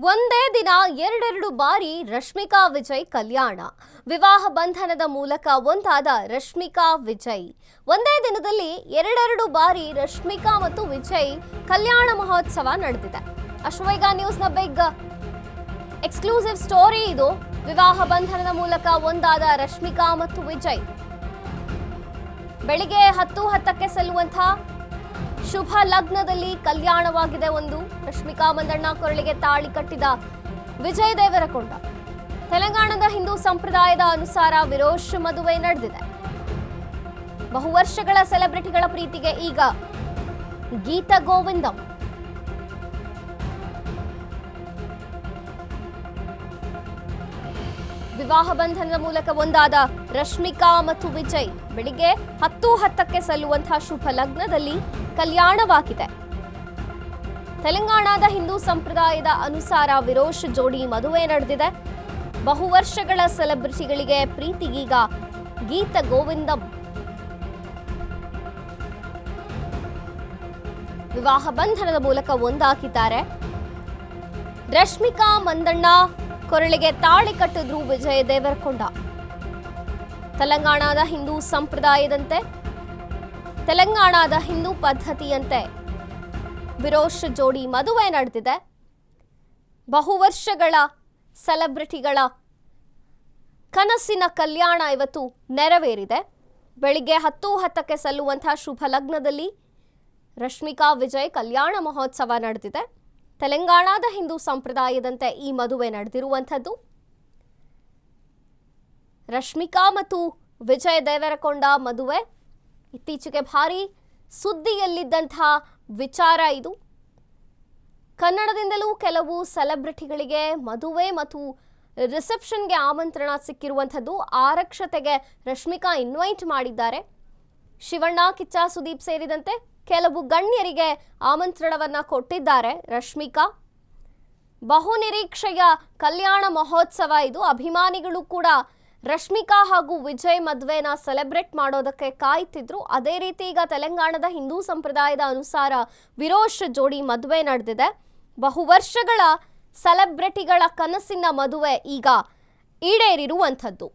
ಒಂದೇ ದಿನ ಎರಡೆರಡು ಬಾರಿ ರಶ್ಮಿಕಾ ವಿಜಯ್ ಕಲ್ಯಾಣ. ವಿವಾಹ ಬಂಧನದ ಮೂಲಕ ಒಂದಾದ ರಶ್ಮಿಕಾ ವಿಜಯ್ ಒಂದೇ ದಿನದಲ್ಲಿ ಎರಡೆರಡು ಬಾರಿ ರಶ್ಮಿಕಾ ಮತ್ತು ವಿಜಯ್ ಕಲ್ಯಾಣ ಮಹೋತ್ಸವ ನಡೆದಿದೆ. ಅಶ್ವವೇಗ ನ್ಯೂಸ್ನ ಬಿಗ್ ಎಕ್ಸ್ಕ್ಲೂಸಿವ್ ಸ್ಟೋರಿ ಇದು. ವಿವಾಹ ಬಂಧನದ ಮೂಲಕ ಒಂದಾದ ರಶ್ಮಿಕಾ ಮತ್ತು ವಿಜಯ್ ಬೆಳಿಗ್ಗೆ 10:10ಕ್ಕೆ ಸಲ್ಲುವಂತಹ ಶುಭ ಲಗ್ನದಲ್ಲಿ ಕಲ್ಯಾಣವಾಗಿದೆ. ಒಂದು ರಶ್ಮಿಕಾ ಮಂದಣ್ಣ ಕೊರಳಿಗೆ ತಾಳಿ ಕಟ್ಟಿದ ವಿಜಯ್ ದೇವರಕೊಂಡ. ತೆಲಂಗಾಣದ ಹಿಂದೂ ಸಂಪ್ರದಾಯದ ಅನುಸಾರ ವಿರೋಶ್ ಮದುವೆ ನಡೆದಿದೆ. ಬಹು ವರ್ಷಗಳ ಸೆಲೆಬ್ರಿಟಿಗಳ ಪ್ರೀತಿಗೆ ಈಗ ಗೀತ ಗೋವಿಂದಂ. ವಿವಾಹ ಬಂಧನದ ಮೂಲಕ ಒಂದಾದ ರಶ್ಮಿಕಾ ಮತ್ತು ವಿಜಯ್ ಬೆಳಿಗ್ಗೆ 10:10ಕ್ಕೆ ಸಲ್ಲುವಂತಹ ಶುಭ ಲಗ್ನದಲ್ಲಿ ಕಲ್ಯಾಣವಾಗಿದೆ. ತೆಲಂಗಾಣದ ಹಿಂದೂ ಸಂಪ್ರದಾಯದ ಅನುಸಾರ ವಿರೋಶ್ ಜೋಡಿ ಮದುವೆ ನಡೆದಿದೆ. ಬಹು ವರ್ಷಗಳ ಸೆಲೆಬ್ರಿಟಿಗಳಿಗೆ ಪ್ರೀತಿಗೀಗ ಗೀತ ಗೋವಿಂದಂ. ವಿವಾಹ ಬಂಧನದ ಮೂಲಕ ಒಂದಾಗಿದ್ದಾರೆ. ರಶ್ಮಿಕಾ ಮಂದಣ್ಣ ಕೊರಳಿಗೆ ತಾಳಿ ಕಟ್ಟಿದ್ರು ವಿಜಯ್ ದೇವರಕೊಂಡ. ತೆಲಂಗಾಣದ ಹಿಂದೂ ಸಂಪ್ರದಾಯದಂತೆ ತೆಲಂಗಾಣದ ಹಿಂದೂ ಪದ್ಧತಿಯಂತೆ ವಿರೋಶ್ ಜೋಡಿ ಮದುವೆ ನಡೆದಿದೆ. ಬಹು ವರ್ಷಗಳ ಸೆಲೆಬ್ರಿಟಿಗಳ ಕನಸಿನ ಕಲ್ಯಾಣ ಇವತ್ತು ನೆರವೇರಿದೆ. ಬೆಳಿಗ್ಗೆ 10:10ಕ್ಕೆ ಸಲ್ಲುವಂತಹ ಶುಭ ಲಗ್ನದಲ್ಲಿ ರಶ್ಮಿಕಾ ವಿಜಯ್ ಕಲ್ಯಾಣ ಮಹೋತ್ಸವ ನಡೆದಿದೆ. ತೆಲಂಗಾಣದ ಹಿಂದೂ ಸಂಪ್ರದಾಯದಂತೆ ಈ ಮದುವೆ ನಡೆದಿರುವಂಥದ್ದು. ರಶ್ಮಿಕಾ ಮತ್ತು ವಿಜಯ್ ದೇವರಕೊಂಡ ಮದುವೆ ಇತ್ತೀಚೆಗೆ ಭಾರಿ ಸುದ್ದಿಯಲ್ಲಿದ್ದಂತಹ ವಿಚಾರ ಇದು. ಕನ್ನಡದಿಂದಲೂ ಕೆಲವು ಸೆಲೆಬ್ರಿಟಿಗಳಿಗೆ ಮದುವೆ ಮತ್ತು ರಿಸೆಪ್ಷನ್ಗೆ ಆಮಂತ್ರಣ ಸಿಕ್ಕಿರುವಂಥದ್ದು. ಆರಕ್ಷತೆಗೆ ರಶ್ಮಿಕಾ ಇನ್ವೈಟ್ ಮಾಡಿದ್ದಾರೆ. ಶಿವಣ್ಣ, ಕಿಚ್ಚ ಸುದೀಪ್ ಸೇರಿದಂತೆ ಕೆಲವು ಗಣ್ಯರಿಗೆ ಆಮಂತ್ರಣವನ್ನ ಕೊಟ್ಟಿದ್ದಾರೆ ರಶ್ಮಿಕಾ. ಬಹುನಿರೀಕ್ಷೆಯ ಕಲ್ಯಾಣ ಮಹೋತ್ಸವ ಇದು. ಅಭಿಮಾನಿಗಳು ಕೂಡ ರಶ್ಮಿಕಾ ಹಾಗೂ ವಿಜಯ್ ಮದುವೆನ ಸೆಲೆಬ್ರೇಟ್ ಮಾಡೋದಕ್ಕೆ ಕಾಯ್ತಿದ್ರು. ಅದೇ ರೀತಿ ಈಗ ತೆಲಂಗಾಣದ ಹಿಂದೂ ಸಂಪ್ರದಾಯದ ಅನುಸಾರ ವಿರೋಶ್ ಜೋಡಿ ಮದುವೆ ನಡೆದಿದೆ. ಬಹು ವರ್ಷಗಳ ಸೆಲೆಬ್ರಿಟಿಗಳ ಕನಸಿನ ಮದುವೆ ಈಗ ಈಡೇರಿರುವಂಥದ್ದು.